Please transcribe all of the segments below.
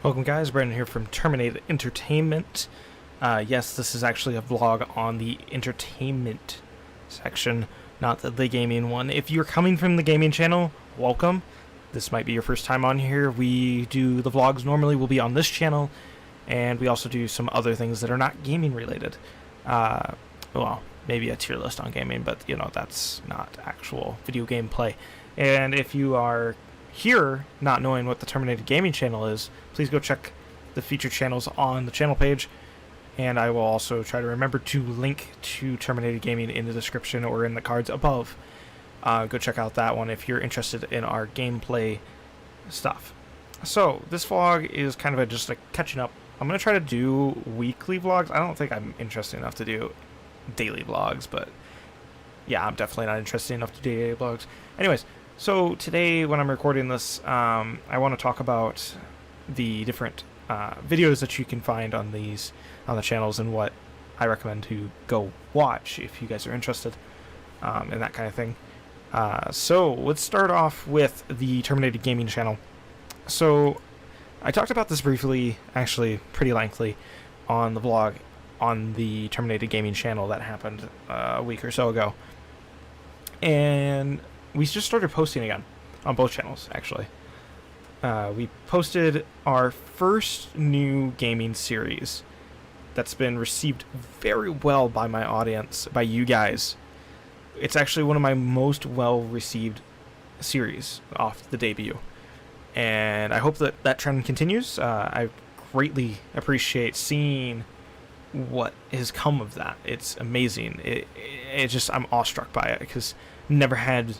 Welcome guys, Brandon here from Terminated Entertainment. Yes, this is actually a vlog on the entertainment section, not the gaming one. If you're coming from the gaming channel, welcome. This might be your first time on here. We do the vlogs normally will be on this channel, and we also do some other things that are not gaming related. Well, maybe a tier list on gaming, but you know, that's not actual video game play. And if you are here not knowing what the Terminated Gaming channel is, please go check the featured channels on the channel page, and I will also try to remember to link to Terminated Gaming in the description or in the cards above. Go check out that one if you're interested in our gameplay stuff. So this vlog is kind of just a catching up. I'm going to try to do weekly vlogs. I don't think I'm interested enough to do daily vlogs, but yeah, I'm definitely not interested enough to do daily vlogs. Anyways, so today when I'm recording this, I want to talk about the different videos that you can find on the channels and what I recommend to go watch if you guys are interested in that kind of thing. So let's start off with the Terminated Gaming channel. So I talked about this briefly, actually pretty lengthily, on the vlog on the Terminated Gaming channel that happened a week or so ago. And we just started posting again on both channels, actually. We posted our first new gaming series that's been received very well by my audience, by you guys. It's actually one of my most well-received series off the debut. And I hope that that trend continues. I greatly appreciate seeing what has come of that. It's amazing. It just, I'm awestruck by it because never had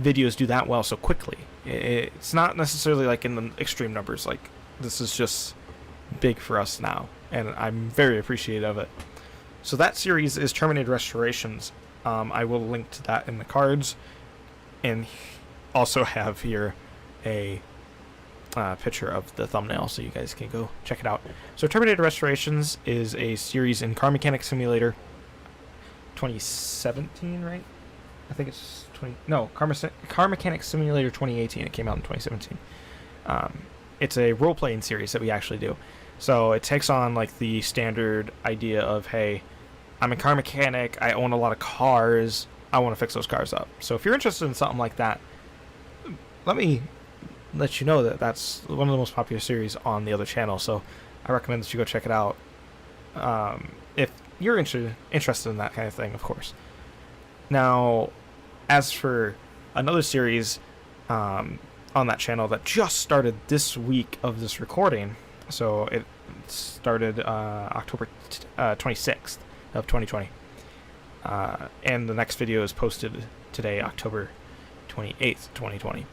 videos do that well so quickly. It's not necessarily like in the extreme numbers, like this is just big for us now, and I'm very appreciative of it. So that series is Terminated Restorations. I will link to that in the cards, and also have here a picture of the thumbnail so you guys can go check it out. So Terminated Restorations is a series in Car Mechanic Simulator 2017, right? I think it's Car Mechanic Simulator 2018. It came out in 2017. It's a role-playing series that we actually do. So it takes on like the standard idea of, hey, I'm a car mechanic, I own a lot of cars, I want to fix those cars up. So if you're interested in something like that, let me let you know that that's one of the most popular series on the other channel. So I recommend that you go check it out if you're interested in that kind of thing, of course. Now, as for another series on that channel that just started this week of this recording, so it started October 26th of 2020, and the next video is posted today, October 28th, 2020.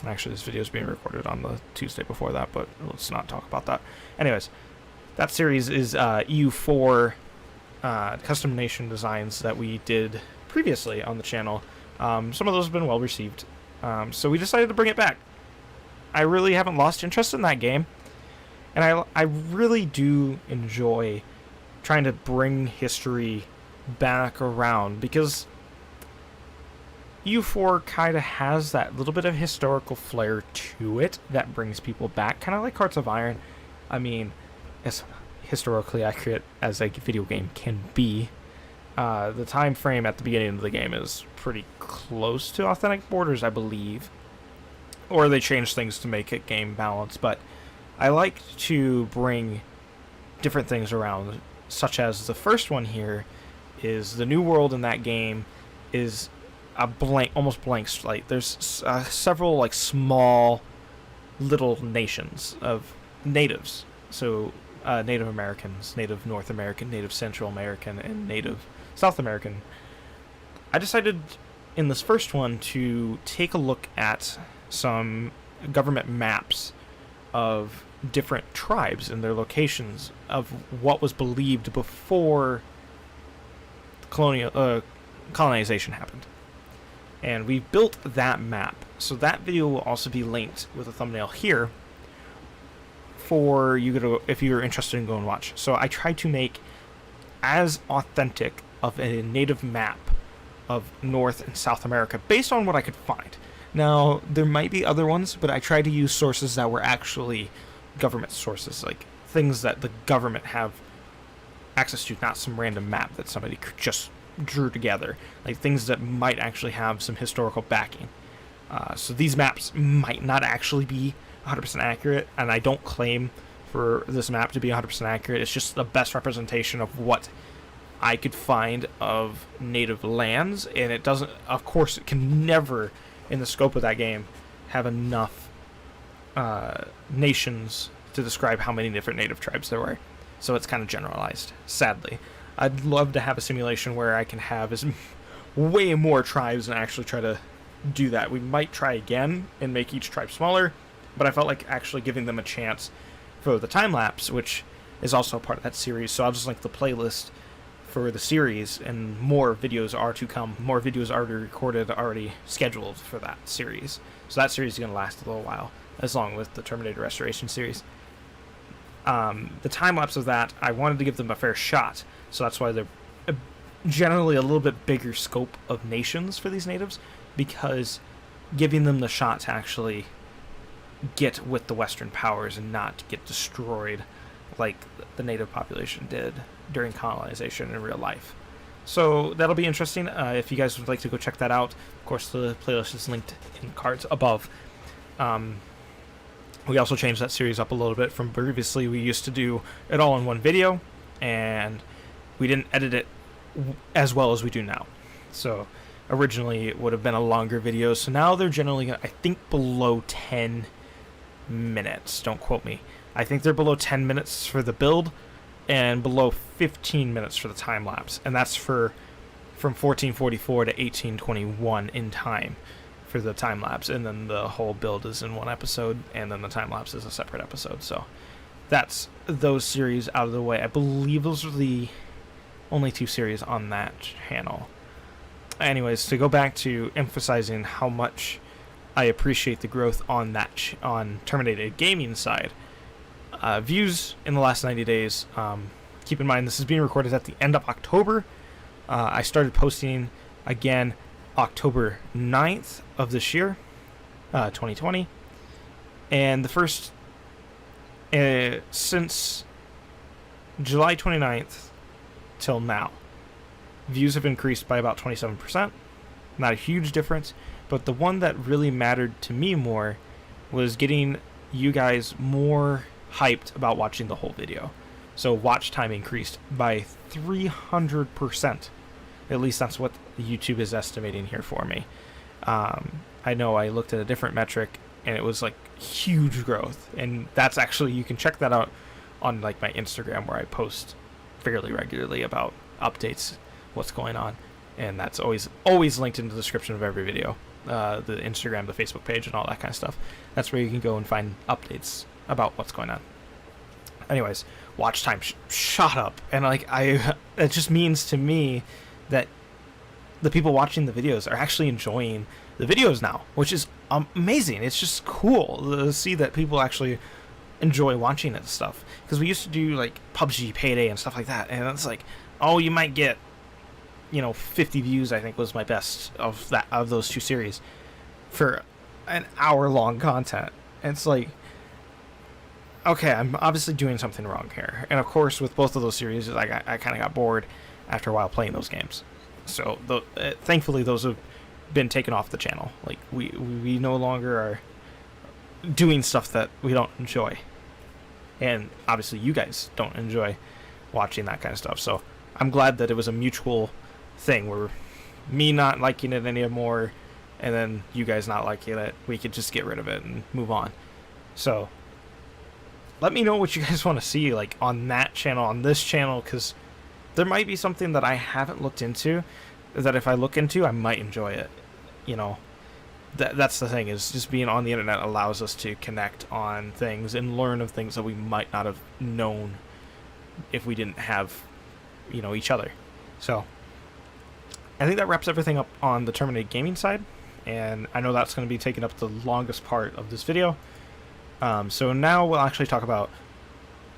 Actually, this video is being recorded on the Tuesday before that, but let's not talk about that. Anyways, that series is EU4 custom nation designs that we did previously on the channel. Some of those have been well received, so we decided to bring it back. I really haven't lost interest in that game, and I really do enjoy trying to bring history back around, because EU4 kind of has that little bit of historical flair to it that brings people back, kind of like Hearts of Iron. I mean, as historically accurate as a video game can be, the time frame at the beginning of the game is pretty close to authentic borders, I believe, or they change things to make it game balanced. But I like to bring different things around, such as the first one here is the new world in that game is a blank, almost blank slate. There's several like small little nations of natives, so Native Americans, Native North American, Native Central American, and Native South American. I decided in this first one to take a look at some government maps of different tribes and their locations of what was believed before colonization happened. And we built that map. So that video will also be linked with a thumbnail here for you to, if you're interested in going and watch. So I tried to make as authentic of a native map of North and South America based on what I could find. Now, there might be other ones, but I tried to use sources that were actually government sources, like things that the government have access to, not some random map that somebody just drew together, like things that might actually have some historical backing. So these maps might not actually be 100% accurate, and I don't claim for this map to be 100% accurate. It's just the best representation of what I could find of native lands, and it doesn't, of course, it can never, in the scope of that game, have enough nations to describe how many different native tribes there were. So it's kind of generalized, sadly. I'd love to have a simulation where I can have way more tribes and actually try to do that. We might try again and make each tribe smaller, but I felt like actually giving them a chance for the time lapse, which is also part of that series. So I'll just link the playlist for the series, and more videos are to come. More videos already recorded, already scheduled for that series. So that series is going to last a little while, as long with the Terminated Restoration series. The time lapse of that, I wanted to give them a fair shot, so that's why they're generally a little bit bigger scope of nations for these natives, because giving them the shot to actually get with the Western powers and not get destroyed like the native population did during colonization in real life. So that'll be interesting. If you guys would like to go check that out, of course the playlist is linked in the cards above. We also changed that series up a little bit from previously. We used to do it all in one video, and we didn't edit it as well as we do now. So originally it would have been a longer video, so now they're generally, I think, below 10 minutes. Don't quote me. I think they're below 10 minutes for the build and below 15 minutes for the time lapse, and that's from 1444 to 1821 in time for the time lapse, and then the whole build is in one episode, and then the time lapse is a separate episode. So that's those series out of the way. I believe those are the only two series on that channel. Anyways, to go back to emphasizing how much I appreciate the growth on that on Terminated Gaming side. Views in the last 90 days. Keep in mind this is being recorded at the end of October. I started posting again October 9th of this year, 2020. And the first, since July 29th till now, views have increased by about 27%. Not a huge difference, but the one that really mattered to me more was getting you guys more hyped about watching the whole video. So watch time increased by 300%. At least that's what YouTube is estimating here for me. I know I looked at a different metric and it was like huge growth, and that's actually, you can check that out on like my Instagram, where I post fairly regularly about updates, what's going on, and that's always linked in the description of every video. The Instagram, the Facebook page, and all that kind of stuff. That's where you can go and find updates about what's going on. Anyways, watch time shot up, and like it just means to me that the people watching the videos are actually enjoying the videos now, which is amazing. It's just cool to see that people actually enjoy watching it and stuff. Because we used to do like PUBG, Payday, and stuff like that, and it's like, oh, you might get, 50 views, I think was my best of those two series for an hour-long content. And it's like, okay, I'm obviously doing something wrong here. And of course, with both of those series, I kind of got bored after a while playing those games. So thankfully, those have been taken off the channel. Like we no longer are doing stuff that we don't enjoy, and obviously you guys don't enjoy watching that kind of stuff. So I'm glad that it was a mutual thing, where me not liking it anymore and then you guys not liking it, we could just get rid of it and move on. So let me know what you guys want to see, like on that channel, on this channel, because there might be something that I haven't looked into that if I look into, I might enjoy it. That's the thing, is just being on the internet allows us to connect on things and learn of things that we might not have known if we didn't have each other. So I think that wraps everything up on the Terminated Gaming side, and I know that's going to be taking up the longest part of this video. So now we'll actually talk about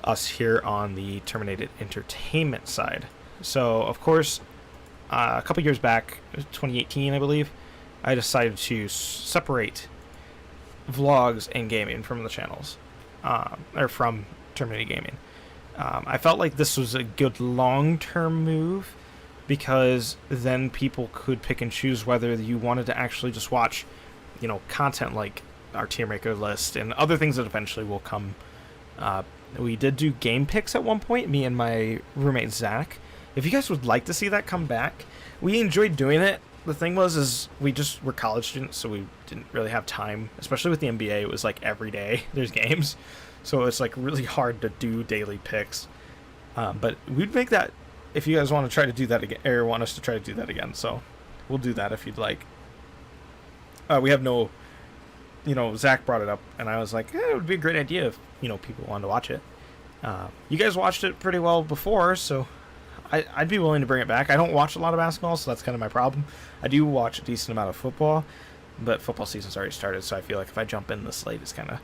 us here on the Terminated Entertainment side. So of course, a couple years back, 2018 I believe, I decided to separate vlogs and gaming from the channels, or from Terminated Gaming. I felt like this was a good long-term move because then people could pick and choose whether you wanted to actually just watch, you know, content like our tier maker list and other things that eventually will come. We did do game picks at one point, me and my roommate Zach. If you guys would like to see that come back, we enjoyed doing it. The thing was, we just were college students, so we didn't really have time, especially with the NBA. It was like every day there's games, so it's like really hard to do daily picks. But we'd make that if you guys want to try to do that again, or want us to try to do that again. So we'll do that if you'd like. We have no, you know, Zach brought it up, and I was like, it would be a great idea if, you know, people wanted to watch it. You guys watched it pretty well before, so I'd be willing to bring it back. I don't watch a lot of basketball, so that's kind of my problem. I do watch a decent amount of football, but football season's already started, so I feel like if I jump in this late, it's kind of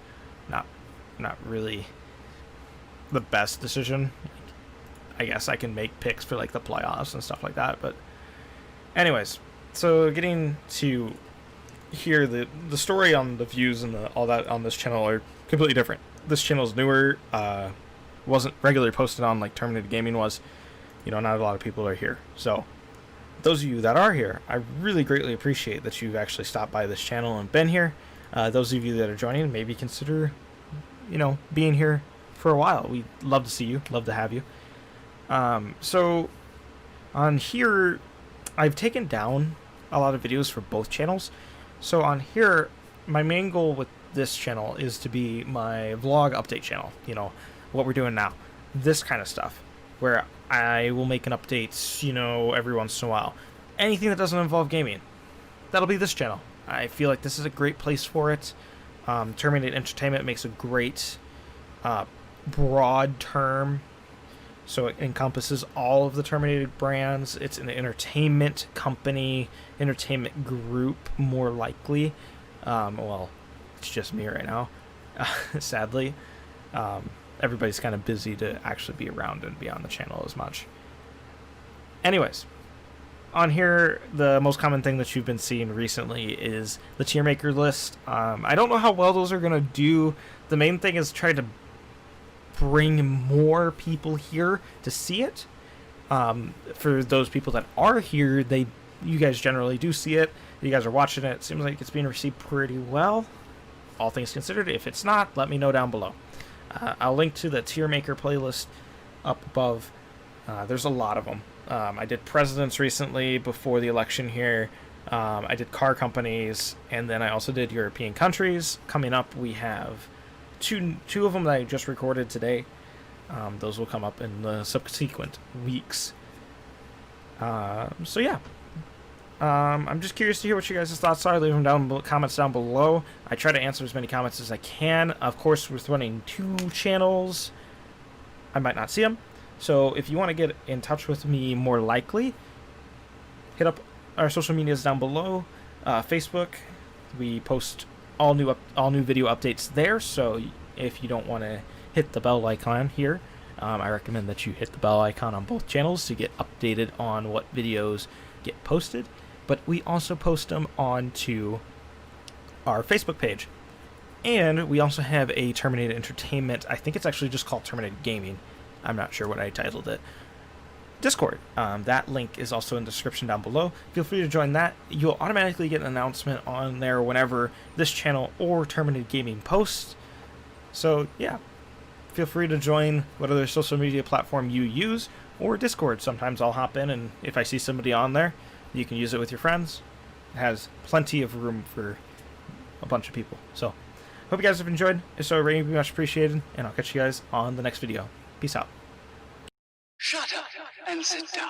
not really the best decision. I guess I can make picks for like the playoffs and stuff like that, but anyways, so getting to here, the story on the views and all that on this channel are completely different. This channel is newer, wasn't regularly posted on like Terminated Gaming was. You know, not a lot of people are here. So, those of you that are here, I really greatly appreciate that you've actually stopped by this channel and been here. Those of you that are joining, maybe consider, you know, being here for a while. We'd love to see you, love to have you. So, on here, I've taken down a lot of videos for both channels. So, on here, my main goal with this channel is to be my vlog update channel. You know, what we're doing now. This kind of stuff. Where I will make an update, you know, every once in a while. Anything that doesn't involve gaming, that'll be this channel. I feel like this is a great place for it. Terminated Entertainment makes a great broad term, so it encompasses all of the Terminated brands. It's an entertainment company, entertainment group, more likely. Well, it's just me right now, sadly. Everybody's kind of busy to actually be around and be on the channel as much. Anyways, on here, the most common thing that you've been seeing recently is the tier maker list. I don't know how well those are going to do. The main thing is try to bring more people here to see it. For those people that are here, you guys generally do see it. You guys are watching it. It seems like it's being received pretty well, all things considered. If it's not, let me know down below. I'll link to the tier maker playlist up above. There's a lot of them. I did presidents recently before the election here. I did car companies, and then I also did European countries. Coming up, we have two of them that I just recorded today. Those will come up in the subsequent weeks. So yeah. I'm just curious to hear what you guys' thoughts are. Leave them down comments down below. I try to answer as many comments as I can. Of course, we're running 2 channels. I might not see them. So if you want to get in touch with me more likely, hit up our social medias down below. Facebook, we post all new video updates there. So if you don't want to hit the bell icon here, I recommend that you hit the bell icon on both channels to get updated on what videos get posted. But we also post them onto our Facebook page. And we also have a Terminated Entertainment, I think it's actually just called Terminated Gaming. I'm not sure what I titled it. Discord. That link is also in the description down below. Feel free to join that. You'll automatically get an announcement on there whenever this channel or Terminated Gaming posts. So, yeah. Feel free to join whatever social media platform you use, or Discord. Sometimes I'll hop in, and if I see somebody on there, you can use it with your friends. It has plenty of room for a bunch of people. So, hope you guys have enjoyed. If so, very much appreciated, and I'll catch you guys on the next video. Peace out. Shut up and sit down.